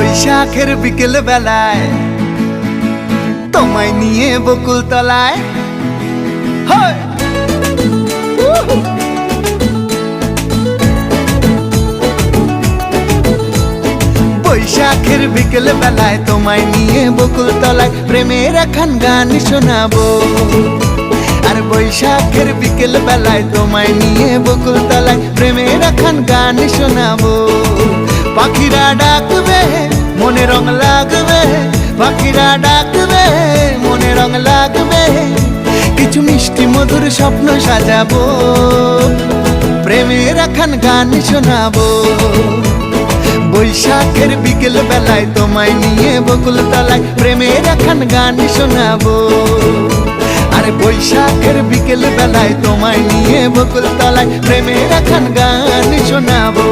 বৈশাখের বিকেল বেলায় তোমায় নিয়ে বকুল তলায় বৈশাখের বিকেল বেলায় তোমায় নিয়ে বকুল তলায় প্রেমের একখান গান শোনাবো। আর বৈশাখের বিকেল বেলায় তোমায় নিয়ে বকুল তলায় প্রেমের একখান গান শোনাবো। পাখিরা ডাকবে মনে রং লাগবে, পাখিরা ডাকবে মনে রং লাগবে, কিছু মিষ্টি মধুর স্বপ্ন সাজাবো, প্রেমের একখান গান শোনাবো। বৈশাখের বিকেল বেলায় তোমায় নিয়ে বকুল তলায় প্রেমের একখান গান শোনাবো। আরে বৈশাখের বিকেল বেলায় তোমায় নিয়ে বকুল তলায় প্রেমের একখান গান শোনাবো।